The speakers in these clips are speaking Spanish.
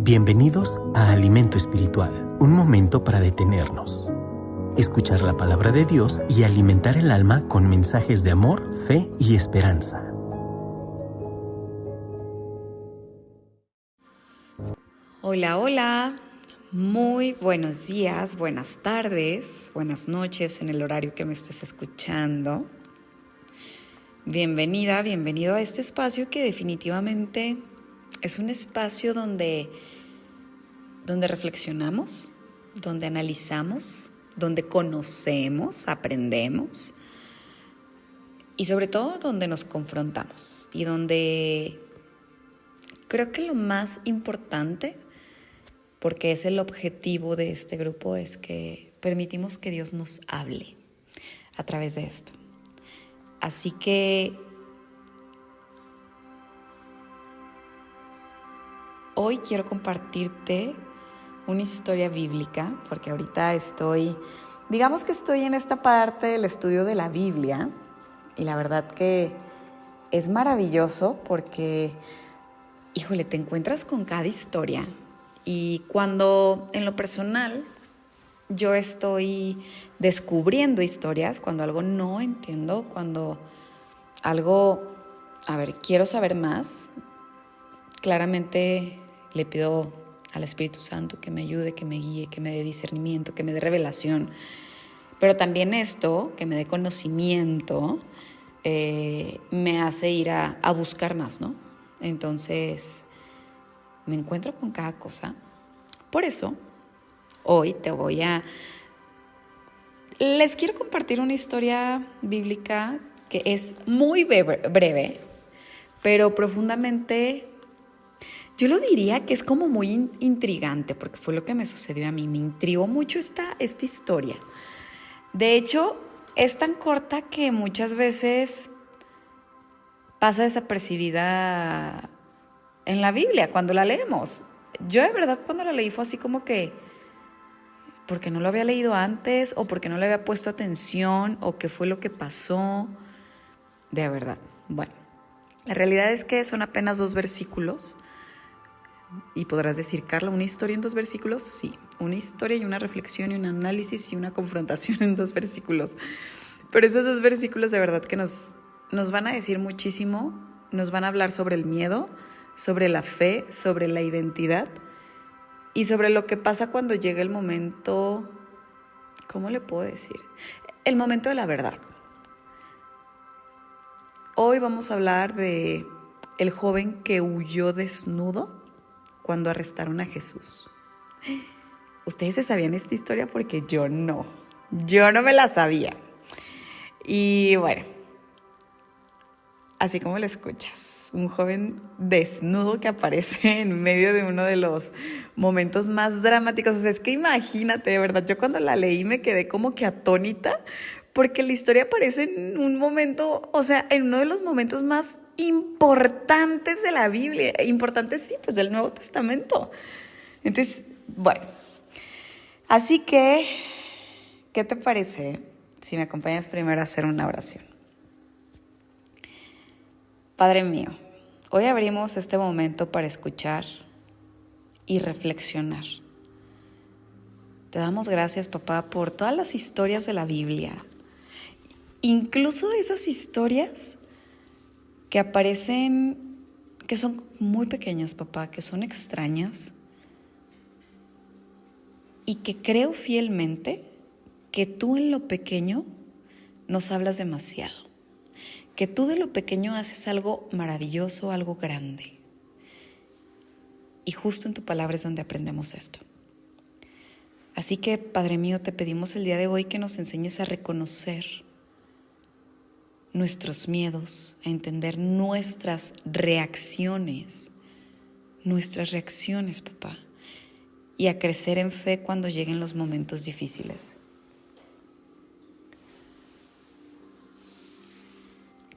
Bienvenidos a Alimento Espiritual, un momento para detenernos, escuchar la palabra de Dios y alimentar el alma con mensajes de amor, fe y esperanza. Hola, hola, muy buenos días, buenas tardes, buenas noches en el horario que me estés escuchando. Bienvenida, bienvenido a este espacio que definitivamente es un espacio donde reflexionamos, donde analizamos, donde conocemos, aprendemos y sobre todo donde nos confrontamos y donde creo que lo más importante, porque es el objetivo de este grupo, es que permitimos que Dios nos hable a través de esto. Así que hoy quiero compartirte una historia bíblica, porque ahorita estoy en esta parte del estudio de la Biblia, y la verdad que es maravilloso porque, híjole, te encuentras con cada historia. Y cuando en lo personal yo estoy descubriendo historias, cuando algo no entiendo, cuando algo, quiero saber más, claramente le pido al Espíritu Santo que me ayude, que me guíe, que me dé discernimiento, que me dé revelación. Pero también esto, que me dé conocimiento, me hace ir a buscar más, ¿no? Entonces, me encuentro con cada cosa. Por eso, hoy les quiero compartir una historia bíblica que es muy breve, pero profundamente, yo lo diría que es como muy intrigante, porque fue lo que me sucedió a mí. Me intrigó mucho esta historia. De hecho, es tan corta que muchas veces pasa desapercibida en la Biblia cuando la leemos. Yo de verdad cuando la leí fue así como que, porque no lo había leído antes, o porque no le había puesto atención, o qué fue lo que pasó. De verdad. Bueno, la realidad es que son apenas 2 versículos. Y podrás decir, Carla, ¿una historia en 2 versículos? Sí, una historia y una reflexión y un análisis y una confrontación en 2 versículos. Pero esos 2 versículos de verdad que nos van a decir muchísimo, nos van a hablar sobre el miedo, sobre la fe, sobre la identidad y sobre lo que pasa cuando llega el momento, ¿cómo le puedo decir? El momento de la verdad. Hoy vamos a hablar de el joven que huyó desnudo cuando arrestaron a Jesús. Ustedes se sabían esta historia porque yo no me la sabía. Y bueno, así como lo escuchas, un joven desnudo que aparece en medio de uno de los momentos más dramáticos. O sea, es que imagínate, de verdad, yo cuando la leí me quedé como que atónita, porque la historia aparece en un momento, o sea, en uno de los momentos más importantes de la Biblia, importantes sí, pues del Nuevo Testamento. Entonces, bueno, así que, ¿qué te parece si me acompañas primero a hacer una oración? Padre mío, hoy abrimos este momento para escuchar y reflexionar. Te damos gracias, papá, por todas las historias de la Biblia, incluso esas historias que aparecen, que son muy pequeñas, papá, que son extrañas y que creo fielmente que tú en lo pequeño nos hablas demasiado, que tú de lo pequeño haces algo maravilloso, algo grande. Y justo en tu palabra es donde aprendemos esto. Así que, Padre mío, te pedimos el día de hoy que nos enseñes a reconocer nuestros miedos, a entender nuestras reacciones, papá, y a crecer en fe cuando lleguen los momentos difíciles.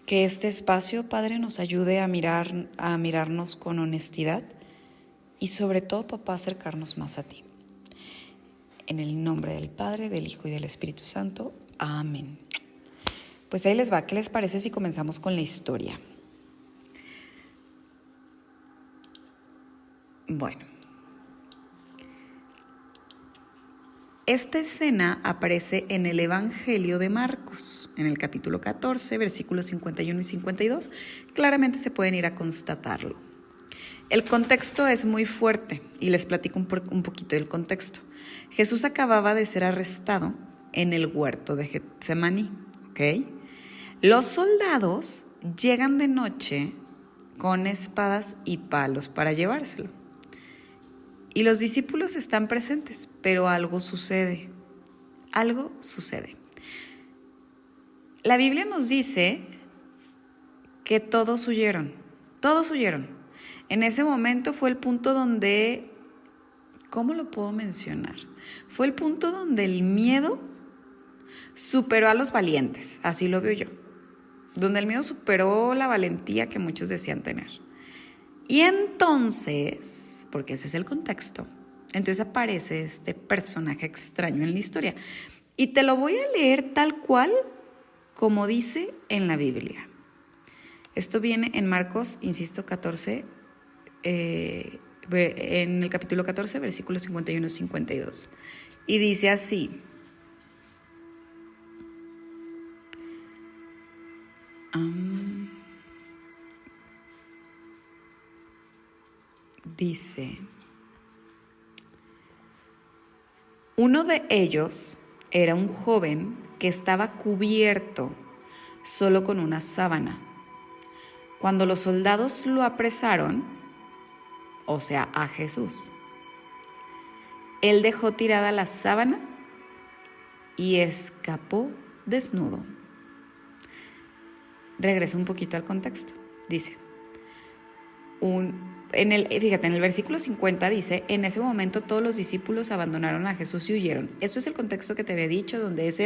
Que este espacio, Padre, nos ayude a mirarnos con honestidad y sobre todo, papá, acercarnos más a ti. En el nombre del Padre, del Hijo y del Espíritu Santo. Amén. Pues ahí les va. ¿Qué les parece si comenzamos con la historia? Bueno, Esta escena aparece en el Evangelio de Marcos, en el capítulo 14, versículos 51 y 52. Claramente se pueden ir a constatarlo. El contexto es muy fuerte y les platico un poquito del contexto. Jesús acababa de ser arrestado en el huerto de Getsemaní, ¿ok? Los soldados llegan de noche con espadas y palos para llevárselo. Y los discípulos están presentes, pero algo sucede. Algo sucede. La Biblia nos dice que todos huyeron. Todos huyeron. En ese momento fue el punto donde, ¿cómo lo puedo mencionar? Fue el punto donde el miedo superó a los valientes, así lo veo yo. Donde el miedo superó la valentía que muchos decían tener. Y entonces, porque ese es el contexto, entonces aparece este personaje extraño en la historia. Y te lo voy a leer tal cual como dice en la Biblia. Esto viene en Marcos, insisto, 14, en el capítulo 14, versículos 51 y 52. Y dice así. Dice, uno de ellos era un joven que estaba cubierto solo con una sábana. Cuando los soldados lo apresaron, o sea, a Jesús, él dejó tirada la sábana y escapó desnudo. Regreso un poquito al contexto. Dice, fíjate, en el versículo 50 dice, en ese momento todos los discípulos abandonaron a Jesús y huyeron. Esto es el contexto que te había dicho, donde es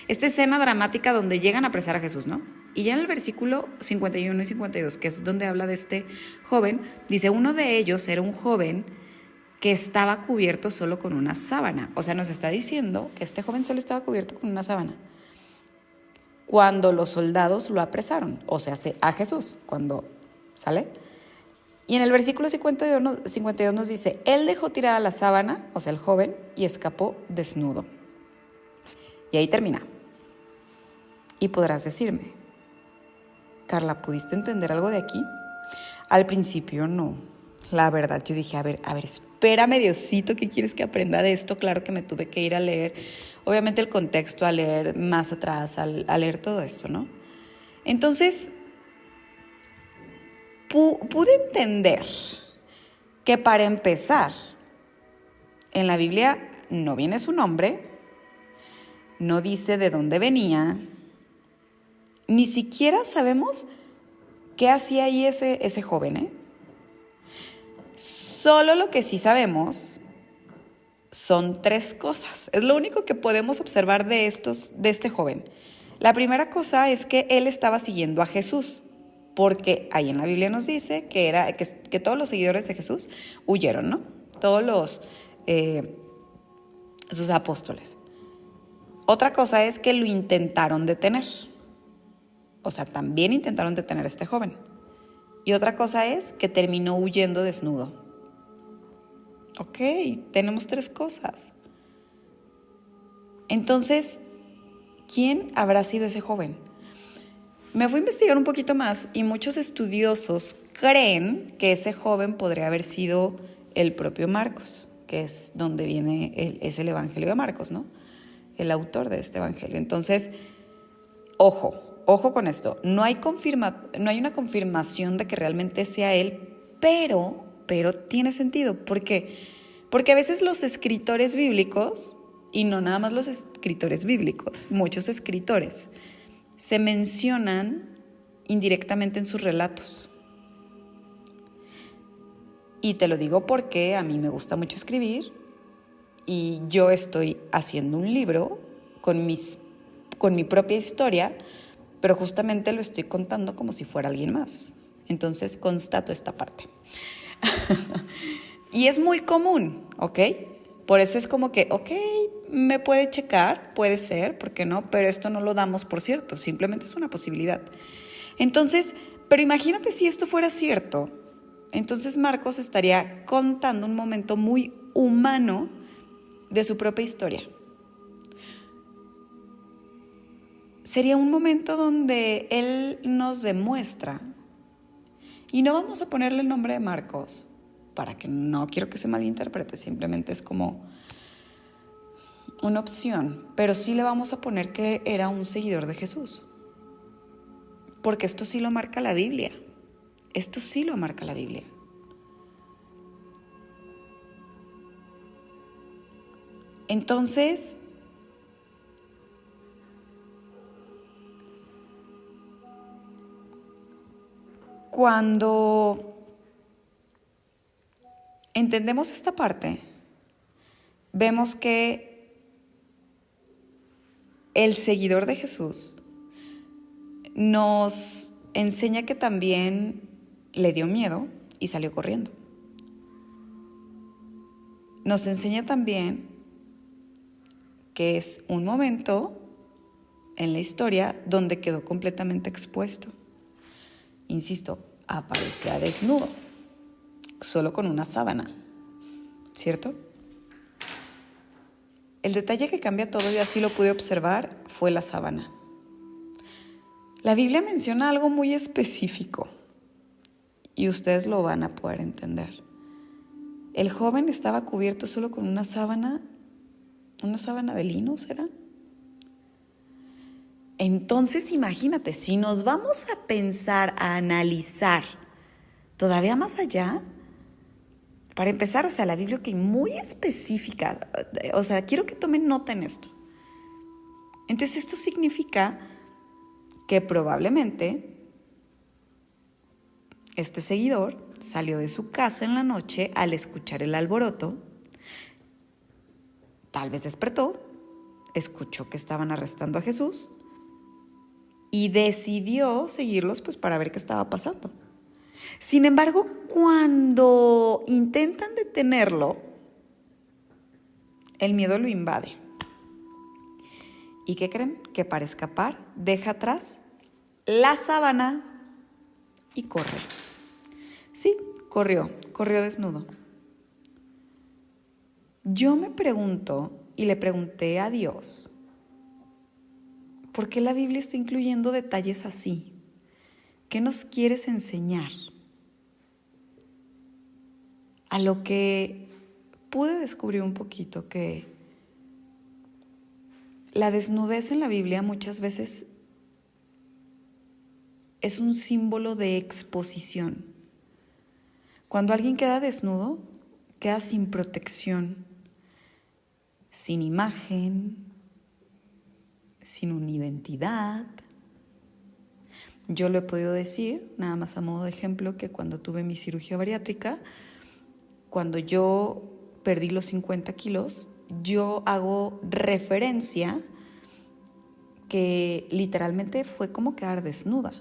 esta escena dramática donde llegan a apresar a Jesús, ¿no? Y ya en el versículo 51 y 52, que es donde habla de este joven, dice, uno de ellos era un joven que estaba cubierto solo con una sábana. O sea, nos está diciendo que este joven solo estaba cubierto con una sábana. Cuando los soldados lo apresaron, o sea, a Jesús, cuando sale. Y en el versículo 52 nos dice, él dejó tirada la sábana, o sea, el joven, y escapó desnudo. Y ahí termina. Y podrás decirme, Carla, ¿pudiste entender algo de aquí? Al principio no. La verdad, yo dije, a ver, espérame, Diosito, ¿qué quieres que aprenda de esto? Claro que me tuve que ir a leer, obviamente el contexto, a leer más atrás, a leer todo esto, ¿no? Entonces, pude entender que para empezar, en la Biblia no viene su nombre, no dice de dónde venía, ni siquiera sabemos qué hacía ahí ese joven, ¿eh? Solo lo que sí sabemos son 3 cosas. Es lo único que podemos observar de este joven. La primera cosa es que él estaba siguiendo a Jesús, porque ahí en la Biblia nos dice que todos los seguidores de Jesús huyeron, ¿no? Todos sus apóstoles. Otra cosa es que lo intentaron detener. O sea, también intentaron detener a este joven. Y otra cosa es que terminó huyendo desnudo. Ok, tenemos 3 cosas. Entonces, ¿quién habrá sido ese joven? Me fui a investigar un poquito más y muchos estudiosos creen que ese joven podría haber sido el propio Marcos, que es donde es el Evangelio de Marcos, ¿no? El autor de este Evangelio. Entonces, ojo con esto. No hay una confirmación de que realmente sea él, pero tiene sentido. ¿Por qué? Porque a veces los escritores bíblicos, y no nada más los escritores bíblicos, muchos escritores, se mencionan indirectamente en sus relatos. Y te lo digo porque a mí me gusta mucho escribir y yo estoy haciendo un libro con mi propia historia, pero justamente lo estoy contando como si fuera alguien más. Entonces constato esta parte. Y es muy común, ¿ok? Por eso es como que, ok, me puede checar, puede ser, ¿por qué no? Pero esto no lo damos por cierto, simplemente es una posibilidad. Entonces, pero imagínate si esto fuera cierto, entonces Marcos estaría contando un momento muy humano de su propia historia. sería un momento donde Él nos demuestra, y no vamos a ponerle el nombre de Marcos, para que no quiero que se malinterprete, simplemente es como una opción, pero sí le vamos a poner que era un seguidor de Jesús, porque esto sí lo marca la Biblia, esto sí lo marca la Biblia. Entonces, cuando entendemos esta parte, vemos que el seguidor de Jesús nos enseña que también le dio miedo y salió corriendo. Nos enseña también que es un momento en la historia donde quedó completamente expuesto. Insisto, aparecía desnudo, solo con una sábana, ¿cierto? El detalle que cambia todo, y así lo pude observar, fue la sábana. La Biblia menciona algo muy específico y ustedes lo van a poder entender. El joven estaba cubierto solo con una sábana de lino, ¿será? Entonces, imagínate, si nos vamos a pensar, a analizar todavía más allá, para empezar, la Biblia que es muy específica, quiero que tomen nota en esto. Entonces, esto significa que probablemente este seguidor salió de su casa en la noche al escuchar el alboroto, tal vez despertó, escuchó que estaban arrestando a Jesús y decidió seguirlos para ver qué estaba pasando. Sin embargo, cuando intentan detenerlo, el miedo lo invade. ¿Y qué creen? Que para escapar deja atrás la sábana y corre. Sí, corrió desnudo. Yo me pregunto y le pregunté a Dios, ¿por qué la Biblia está incluyendo detalles así? ¿Qué nos quieres enseñar? A lo que pude descubrir un poquito que la desnudez en la Biblia muchas veces es un símbolo de exposición. Cuando alguien queda desnudo, queda sin protección, sin imagen, sin una identidad. Yo lo he podido decir, nada más a modo de ejemplo, que cuando tuve mi cirugía bariátrica, cuando yo perdí los 50 kilos, yo hago referencia que literalmente fue como quedar desnuda.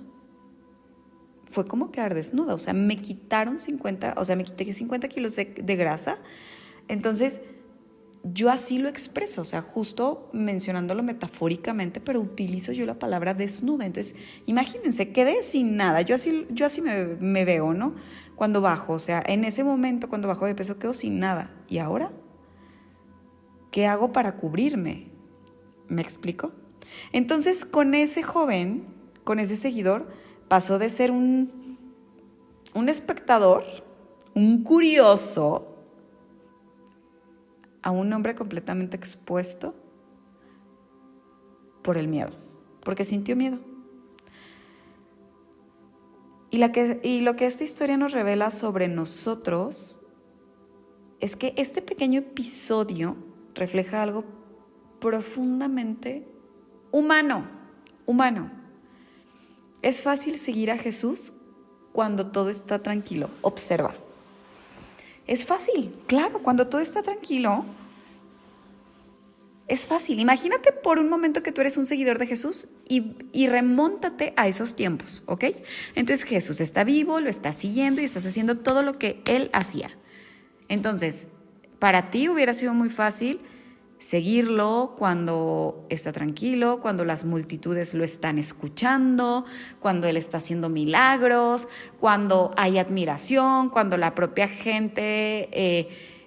Me quitaron me quité 50 kilos de grasa. Entonces, yo así lo expreso, justo mencionándolo metafóricamente, pero utilizo yo la palabra desnuda. Entonces, imagínense, quedé sin nada. Yo así me veo, ¿no? Cuando bajo, en ese momento cuando bajo de peso quedo sin nada. ¿Y ahora? ¿Qué hago para cubrirme? ¿Me explico? Entonces, con ese joven, con ese seguidor, pasó de ser un espectador, un curioso, a un hombre completamente expuesto por el miedo, porque sintió miedo. Y lo que esta historia nos revela sobre nosotros es que este pequeño episodio refleja algo profundamente humano. Es fácil seguir a Jesús cuando todo está tranquilo. Observa. Es fácil, claro, cuando todo está tranquilo, es fácil. Imagínate por un momento que tú eres un seguidor de Jesús y remóntate a esos tiempos, ¿ok? Entonces Jesús está vivo, lo estás siguiendo y estás haciendo todo lo que Él hacía. Entonces, para ti hubiera sido muy fácil seguirlo cuando está tranquilo, cuando las multitudes lo están escuchando, cuando Él está haciendo milagros, cuando hay admiración, cuando la propia gente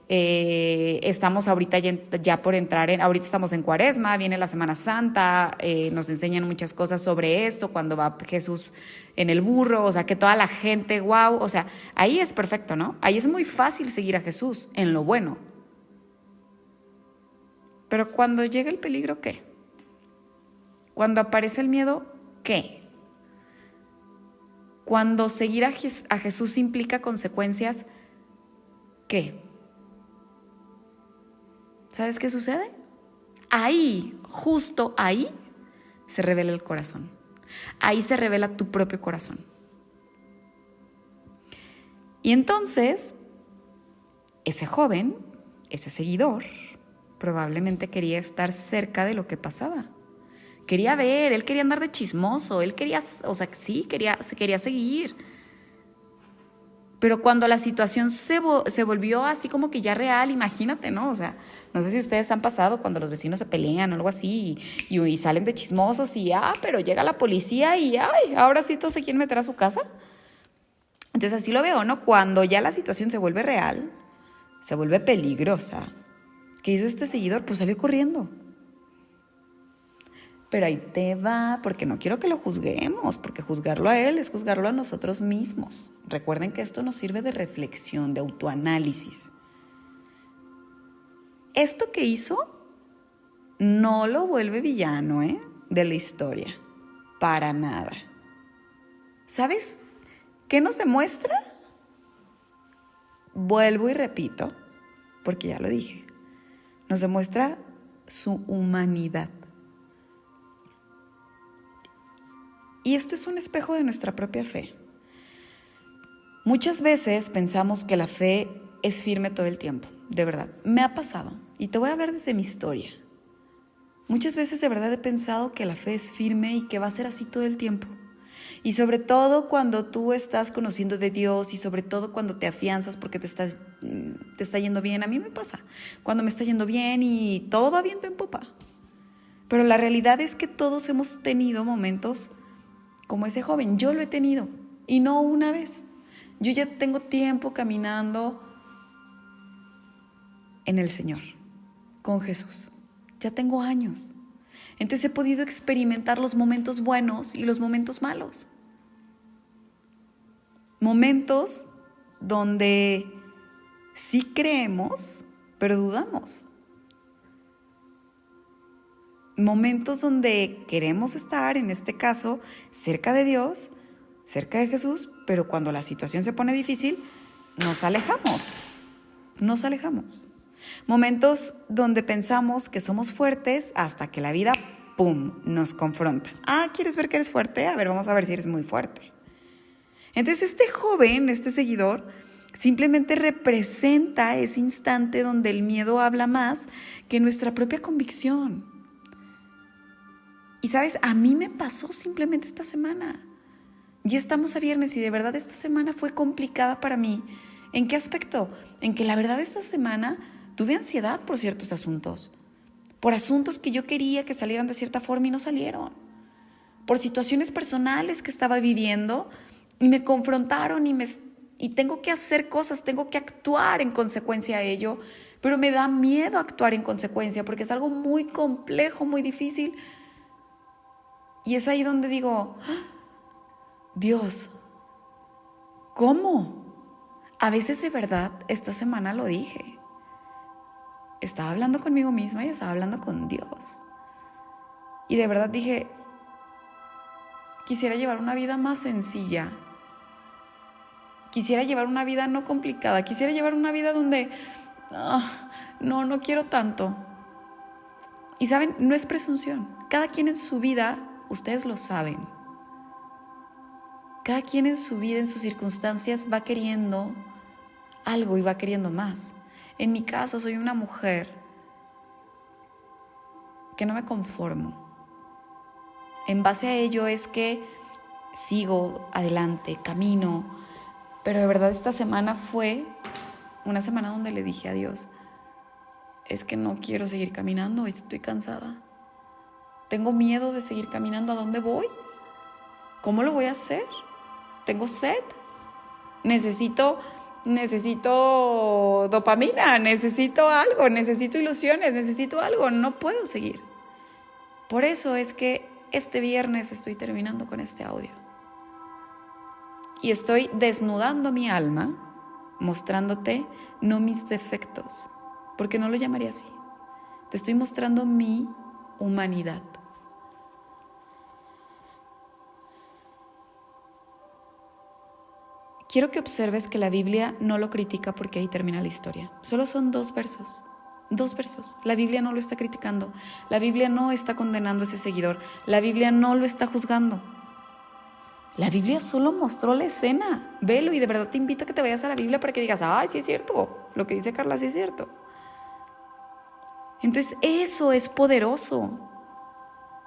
estamos ahorita ya por entrar ahorita estamos en Cuaresma, viene la Semana Santa, nos enseñan muchas cosas sobre esto, cuando va Jesús en el burro, o sea, que toda la gente, wow, o sea, ahí es perfecto, ¿no? Ahí es muy fácil seguir a Jesús en lo bueno. Pero cuando llega el peligro, ¿qué? Cuando aparece el miedo, ¿qué? Cuando seguir a Jesús implica consecuencias, ¿qué? ¿Sabes qué sucede? Ahí, justo ahí, se revela el corazón. Ahí se revela tu propio corazón. Y entonces, ese joven, ese seguidor, probablemente quería estar cerca de lo que pasaba. Quería ver, él quería andar de chismoso, él quería, o sea, sí, quería seguir. Pero cuando la situación se volvió así como que ya real, imagínate, ¿no? O sea, no sé si ustedes han pasado cuando los vecinos se pelean o algo así y salen de chismosos pero llega la policía y ahora sí todos se quieren meter a su casa. Entonces así lo veo, ¿no? Cuando ya la situación se vuelve real, se vuelve peligrosa, ¿qué hizo este seguidor? Pues salió corriendo. Pero ahí te va, porque no quiero que lo juzguemos, porque juzgarlo a él es juzgarlo a nosotros mismos. Recuerden que esto nos sirve de reflexión, de autoanálisis. Esto que hizo no lo vuelve villano, de la historia, para nada. ¿Sabes qué nos demuestra? Vuelvo y repito, porque ya lo dije, nos demuestra su humanidad. Y esto es un espejo de nuestra propia fe. Muchas veces pensamos que la fe es firme todo el tiempo, de verdad. Me ha pasado, y te voy a hablar desde mi historia. Muchas veces de verdad he pensado que la fe es firme y que va a ser así todo el tiempo. Y sobre todo cuando tú estás conociendo de Dios y sobre todo cuando te afianzas porque te está yendo bien. A mí me pasa, cuando me está yendo bien y todo va viento en popa. Pero la realidad es que todos hemos tenido momentos como ese joven. Yo lo he tenido y no una vez. Yo ya tengo tiempo caminando en el Señor, con Jesús. Ya tengo años. Entonces he podido experimentar los momentos buenos y los momentos malos. Momentos donde sí creemos, pero dudamos. Momentos donde queremos estar, en este caso, cerca de Dios, cerca de Jesús, pero cuando la situación se pone difícil, nos alejamos. Momentos donde pensamos que somos fuertes hasta que la vida, ¡pum!, nos confronta. ¿Quieres ver que eres fuerte? A ver, vamos a ver si eres muy fuerte. Entonces este joven, este seguidor, simplemente representa ese instante donde el miedo habla más que nuestra propia convicción. Y sabes, a mí me pasó simplemente esta semana. Ya estamos a viernes y de verdad esta semana fue complicada para mí. ¿En qué aspecto? En que la verdad esta semana tuve ansiedad por ciertos asuntos. Por asuntos que yo quería que salieran de cierta forma y no salieron. Por situaciones personales que estaba viviendo y me confrontaron y tengo que hacer cosas, tengo que actuar en consecuencia a ello. Pero me da miedo actuar en consecuencia porque es algo muy complejo, muy difícil. Y es ahí donde digo, Dios, ¿cómo? A veces de verdad, esta semana lo dije. Estaba hablando conmigo misma y estaba hablando con Dios. Y de verdad dije, quisiera llevar una vida más sencilla. Quisiera llevar una vida no complicada. Quisiera llevar una vida donde, no quiero tanto. Y saben, no es presunción. Cada quien en su vida, ustedes lo saben. Cada quien en su vida, en sus circunstancias, va queriendo algo y va queriendo más. En mi caso, soy una mujer que no me conformo. En base a ello es que sigo adelante, camino. Pero de verdad esta semana fue una semana donde le dije a Dios, es que no quiero seguir caminando, estoy cansada. Tengo miedo de seguir caminando. ¿A dónde voy? ¿Cómo lo voy a hacer? Tengo sed. Necesito necesito dopamina, necesito algo, necesito ilusiones, necesito algo, no puedo seguir. Por eso es que este viernes estoy terminando con este audio. Y estoy desnudando mi alma, mostrándote no mis defectos, porque no lo llamaría así. Te estoy mostrando mi humanidad. Quiero que observes que la Biblia no lo critica porque ahí termina la historia. Solo son 2 versos. 2 versos. La Biblia no lo está criticando. La Biblia no está condenando a ese seguidor. La Biblia no lo está juzgando. La Biblia solo mostró la escena. Velo, y de verdad te invito a que te vayas a la Biblia para que digas, ay, sí es cierto. Lo que dice Carla sí es cierto. Entonces eso es poderoso.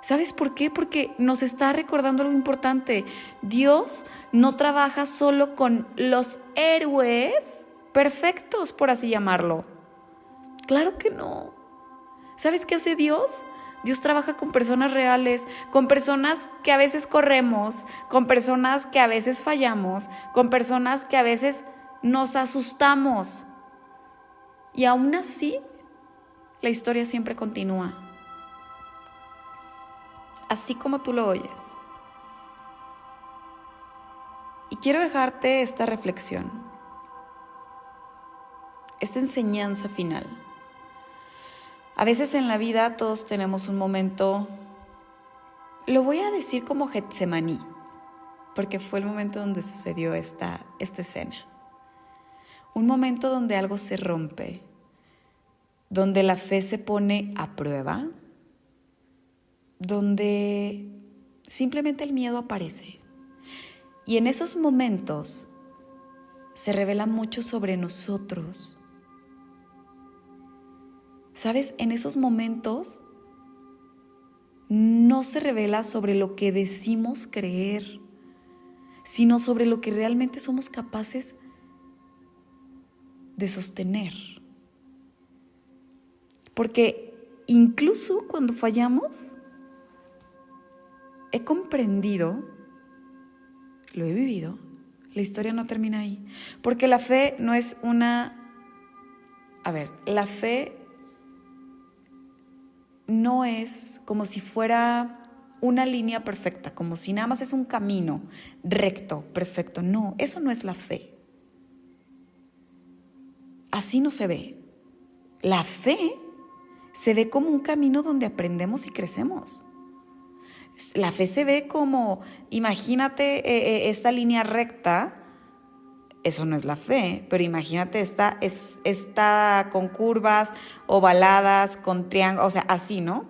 ¿Sabes por qué? Porque nos está recordando algo importante. Dios no trabaja solo con los héroes perfectos, por así llamarlo. Claro que no. ¿Sabes qué hace Dios? Dios trabaja con personas reales, con personas que a veces corremos, con personas que a veces fallamos, con personas que a veces nos asustamos. Y aún así, la historia siempre continúa. Así como tú lo oyes. Y quiero dejarte esta reflexión, esta enseñanza final. A veces en la vida todos tenemos un momento, lo voy a decir como Getsemaní, porque fue el momento donde sucedió esta escena. Un momento donde algo se rompe, donde la fe se pone a prueba, donde simplemente el miedo aparece. Y en esos momentos se revela mucho sobre nosotros. ¿Sabes? En esos momentos no se revela sobre lo que decimos creer, sino sobre lo que realmente somos capaces de sostener. Porque incluso cuando fallamos, he comprendido, lo he vivido, la historia no termina ahí. Porque la fe no es la fe no es como si fuera una línea perfecta, como si nada más es un camino recto, perfecto. No, eso no es la fe. Así no se ve. La fe se ve como un camino donde aprendemos y crecemos. La fe se ve como, imagínate esta línea recta, eso no es la fe, pero imagínate esta con curvas, ovaladas, con triángulos, o sea, así, ¿no?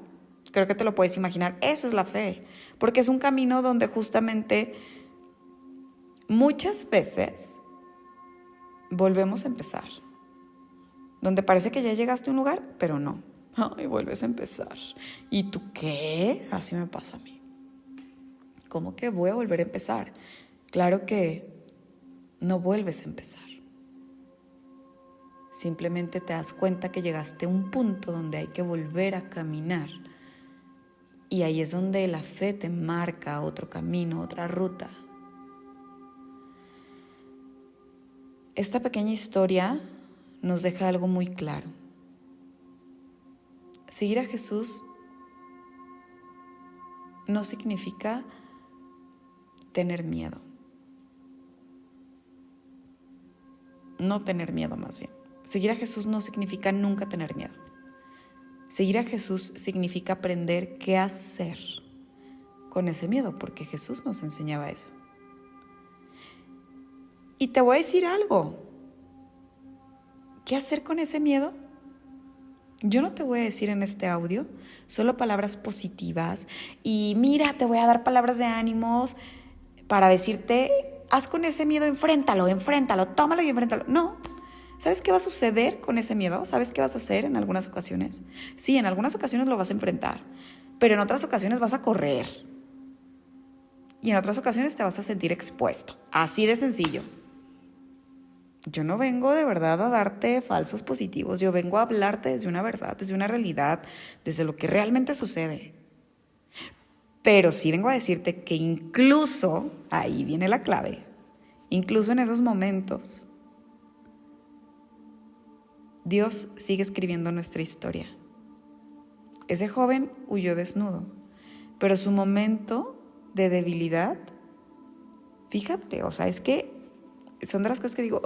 Creo que te lo puedes imaginar, eso es la fe, porque es un camino donde justamente muchas veces volvemos a empezar, donde parece que ya llegaste a un lugar, pero no, y vuelves a empezar. ¿Y tú qué? Así me pasa a mí. ¿Cómo que voy a volver a empezar? Claro que no vuelves a empezar. Simplemente te das cuenta que llegaste a un punto donde hay que volver a caminar. Y ahí es donde la fe te marca otro camino, otra ruta. Esta pequeña historia nos deja algo muy claro. Seguir a Jesús no significa tener miedo. No tener miedo, más bien. Seguir a Jesús no significa nunca tener miedo. Seguir a Jesús significa aprender qué hacer con ese miedo, porque Jesús nos enseñaba eso. Y te voy a decir algo. ¿Qué hacer con ese miedo? Yo no te voy a decir en este audio solo palabras positivas y mira, te voy a dar palabras de ánimos para decirte, haz con ese miedo, enfréntalo, tómalo y enfréntalo. No. ¿Sabes qué va a suceder con ese miedo? ¿Sabes qué vas a hacer en algunas ocasiones? Sí, en algunas ocasiones lo vas a enfrentar, pero en otras ocasiones vas a correr. Y en otras ocasiones te vas a sentir expuesto. Así de sencillo. Yo no vengo de verdad a darte falsos positivos. Yo vengo a hablarte desde una verdad, desde una realidad, desde lo que realmente sucede. Pero sí vengo a decirte que incluso, ahí viene la clave, incluso en esos momentos Dios sigue escribiendo nuestra historia. Ese joven huyó desnudo, pero su momento de debilidad, fíjate, o sea, es que son de las cosas que digo,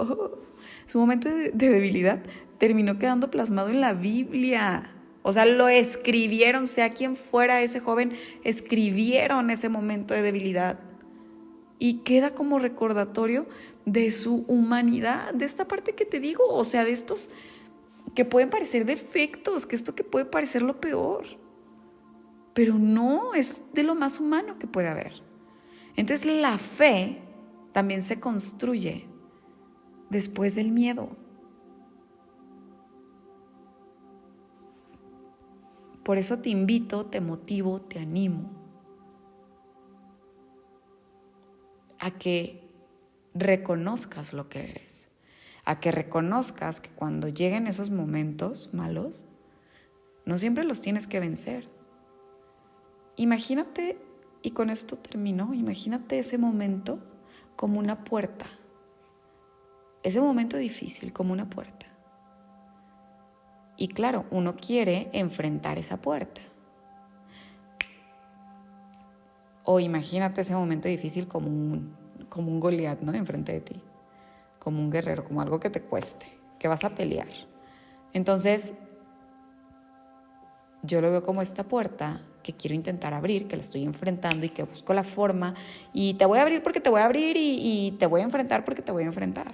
su momento de debilidad terminó quedando plasmado en la Biblia. O sea, lo escribieron, sea quien fuera ese joven, escribieron ese momento de debilidad. Y queda como recordatorio de su humanidad, de esta parte que te digo, o sea, de estos que pueden parecer defectos, que esto que puede parecer lo peor. Pero no, es de lo más humano que puede haber. Entonces la fe también se construye después del miedo. Por eso te invito, te motivo, te animo a que reconozcas lo que eres, a que reconozcas que cuando lleguen esos momentos malos, no siempre los tienes que vencer. Imagínate, y con esto termino, imagínate ese momento como una puerta, ese momento difícil como una puerta. Y claro, uno quiere enfrentar esa puerta. O imagínate ese momento difícil como un Goliat, ¿no? Enfrente de ti. Como un guerrero, como algo que te cueste, que vas a pelear. Entonces, yo lo veo como esta puerta que quiero intentar abrir, que la estoy enfrentando y que busco la forma. Y te voy a abrir porque te voy a abrir y te voy a enfrentar porque te voy a enfrentar.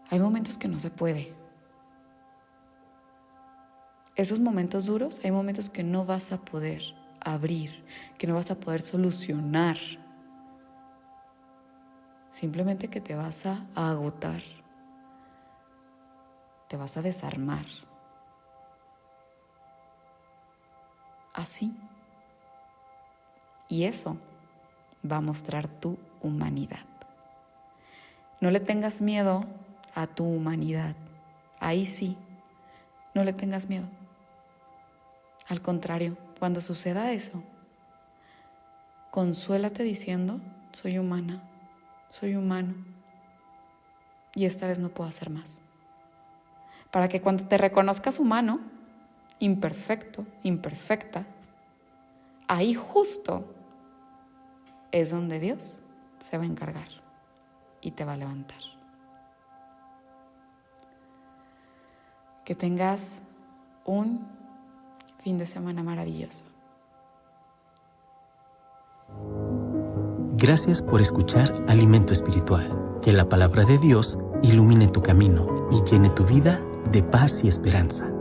Hay momentos que no se puede. Esos momentos duros, hay momentos que no vas a poder abrir, que no vas a poder solucionar. Simplemente que te vas a agotar, te vas a desarmar. Así. Y eso va a mostrar tu humanidad. No le tengas miedo a tu humanidad. Ahí sí, no le tengas miedo. Al contrario, cuando suceda eso, consuélate diciendo, soy humana, soy humano, y esta vez no puedo hacer más. Para que cuando te reconozcas humano, imperfecto, imperfecta, ahí justo es donde Dios se va a encargar y te va a levantar. Que tengas un fin de semana maravilloso. Gracias por escuchar Alimento Espiritual. Que la palabra de Dios ilumine tu camino y llene tu vida de paz y esperanza.